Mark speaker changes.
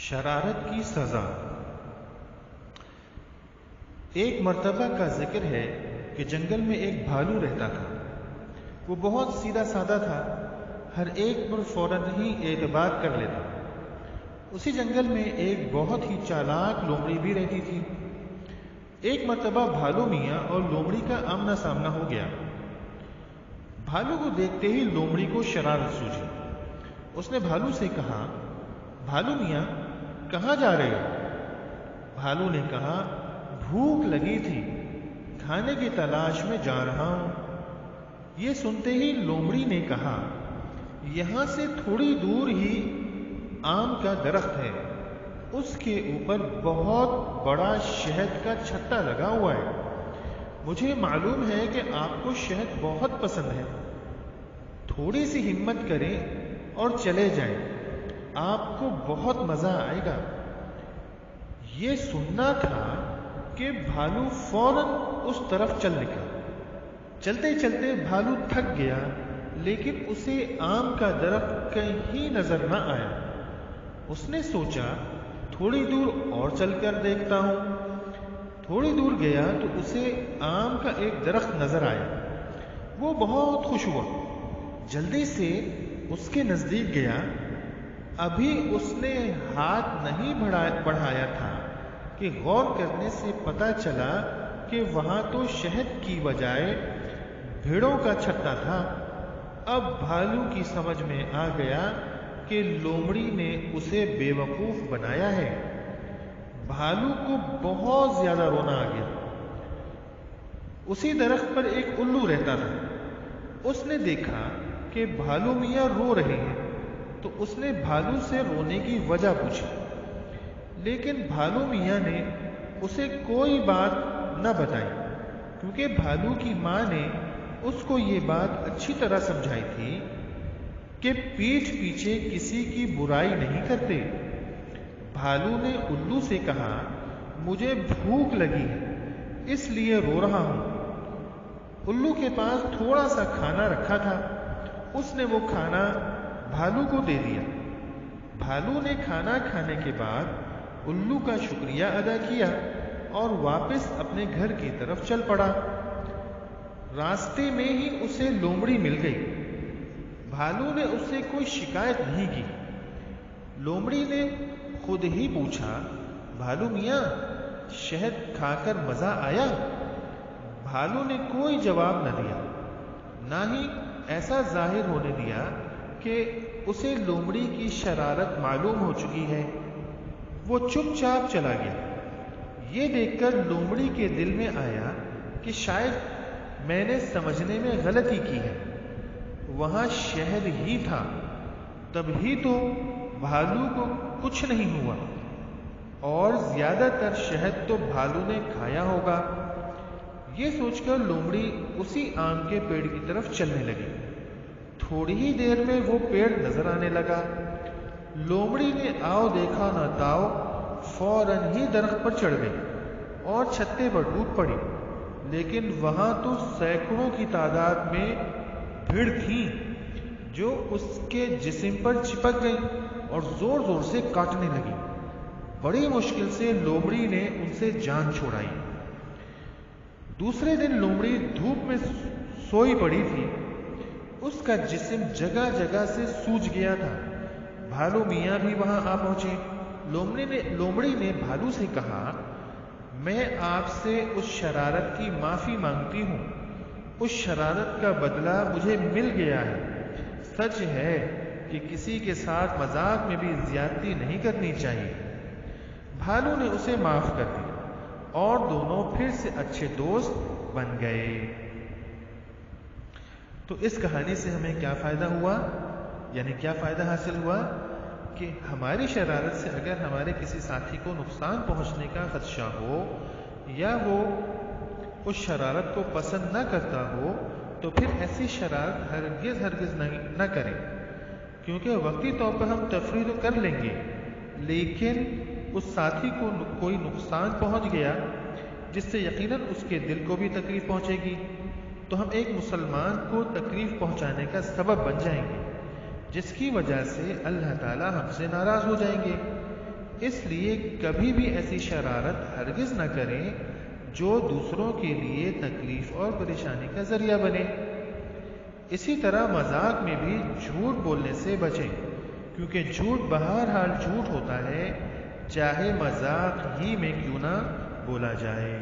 Speaker 1: شرارت کی سزا۔ ایک مرتبہ کا ذکر ہے کہ جنگل میں ایک بھالو رہتا تھا۔ وہ بہت سیدھا سادہ تھا، ہر ایک پر فوراً ہی اعتبار کر لیتا۔ اسی جنگل میں ایک بہت ہی چالاک لومڑی بھی رہتی تھی۔ ایک مرتبہ بھالو میاں اور لومڑی کا آمنا سامنا ہو گیا۔ بھالو کو دیکھتے ہی لومڑی کو شرارت سوچی۔ اس نے بھالو سے کہا، بھالو میاں کہاں جا رہے ہو؟ بھالو نے کہا، بھوک لگی تھی، کھانے کی تلاش میں جا رہا ہوں۔ یہ سنتے ہی لومڑی نے کہا، یہاں سے تھوڑی دور ہی آم کا درخت ہے، اس کے اوپر بہت بڑا شہد کا چھتا لگا ہوا ہے۔ مجھے معلوم ہے کہ آپ کو شہد بہت پسند ہے، تھوڑی سی ہمت کریں اور چلے جائیں، آپ کو بہت مزہ آئے گا۔ یہ سننا تھا کہ بھالو فوراً اس طرف چل نکلا۔ چلتے چلتے بھالو تھک گیا، لیکن اسے آم کا درخت کہیں نظر نہ آیا۔ اس نے سوچا، تھوڑی دور اور چل کر دیکھتا ہوں۔ تھوڑی دور گیا تو اسے آم کا ایک درخت نظر آیا۔ وہ بہت خوش ہوا، جلدی سے اس کے نزدیک گیا۔ ابھی اس نے ہاتھ نہیں بڑھایا تھا کہ غور کرنے سے پتہ چلا کہ وہاں تو شہد کی بجائے بھیڑوں کا چھتا تھا۔ اب بھالو کی سمجھ میں آ گیا کہ لومڑی نے اسے بے وقوف بنایا ہے۔ بھالو کو بہت زیادہ رونا آ گیا۔ اسی درخت پر ایک الو رہتا تھا۔ اس نے دیکھا کہ بھالو میاں رو رہے ہیں، تو اس نے بھالو سے رونے کی وجہ پوچھی، لیکن بھالو میاں نے اسے کوئی بات نہ بتائی، کیونکہ بھالو کی ماں نے اس کو یہ بات اچھی طرح سمجھائی تھی کہ پیٹھ پیچھے کسی کی برائی نہیں کرتے۔ بھالو نے الو سے کہا، مجھے بھوک لگی ہے، اس لیے رو رہا ہوں۔ الو کے پاس تھوڑا سا کھانا رکھا تھا، اس نے وہ کھانا بھالو کو دے دیا۔ بھالو نے کھانا کھانے کے بعد الو کا شکریہ ادا کیا اور واپس اپنے گھر کی طرف چل پڑا۔ راستے میں ہی اسے لومڑی مل گئی۔ بھالو نے اس سے کوئی شکایت نہیں کی۔ لومڑی نے خود ہی پوچھا، بھالو میاں شہد کھا کر مزہ آیا؟ بھالو نے کوئی جواب نہ دیا، نہ ہی ایسا ظاہر ہونے دیا کہ اسے لومڑی کی شرارت معلوم ہو چکی ہے۔ وہ چپ چاپ چلا گیا۔ یہ دیکھ کر لومڑی کے دل میں آیا کہ شاید میں نے سمجھنے میں غلطی کی ہے، وہاں شہد ہی تھا، تب ہی تو بھالو کو کچھ نہیں ہوا، اور زیادہ تر شہد تو بھالو نے کھایا ہوگا۔ یہ سوچ کر لومڑی اسی آم کے پیڑ کی طرف چلنے لگی۔ تھوڑی ہی دیر میں وہ پیڑ نظر آنے لگا۔ لومڑی نے آؤ دیکھا نہ تاؤ فوراً ہی درخت پر چڑھ گئی اور چھتے پر ٹوٹ پڑی، لیکن وہاں تو سینکڑوں کی تعداد میں بھیڑ تھیں جو اس کے جسم پر چپک گئی اور زور زور سے کاٹنے لگی۔ بڑی مشکل سے لومڑی نے ان سے جان چھڑائی۔ دوسرے دن لومڑی دھوپ میں سوئی پڑی تھی، اس کا جسم جگہ جگہ سے سوج گیا تھا۔ بھالو میاں بھی وہاں آ پہنچے۔ لومڑی نے بھالو سے کہا، میں آپ سے اس شرارت کی معافی مانگتی ہوں، اس شرارت کا بدلہ مجھے مل گیا ہے۔ سچ ہے کہ کسی کے ساتھ مذاق میں بھی زیادتی نہیں کرنی چاہیے۔ بھالو نے اسے معاف کر دیا اور دونوں پھر سے اچھے دوست بن گئے۔ تو اس کہانی سے ہمیں کیا فائدہ ہوا؟ یعنی کیا فائدہ حاصل ہوا کہ ہماری شرارت سے اگر ہمارے کسی ساتھی کو نقصان پہنچنے کا خدشہ ہو یا وہ اس شرارت کو پسند نہ کرتا ہو، تو پھر ایسی شرارت ہرگز نہ کریں، کیونکہ وقتی طور پر ہم تفریح تو کر لیں گے، لیکن اس ساتھی کو کوئی نقصان پہنچ گیا جس سے یقیناً اس کے دل کو بھی تکلیف پہنچے گی، تو ہم ایک مسلمان کو تکلیف پہنچانے کا سبب بن جائیں گے، جس کی وجہ سے اللہ تعالی ہم سے ناراض ہو جائیں گے۔ اس لیے کبھی بھی ایسی شرارت ہرگز نہ کریں جو دوسروں کے لیے تکلیف اور پریشانی کا ذریعہ بنے۔ اسی طرح مذاق میں بھی جھوٹ بولنے سے بچیں، کیونکہ جھوٹ بہرحال جھوٹ ہوتا ہے، چاہے مذاق ہی میں کیوں نہ بولا جائے۔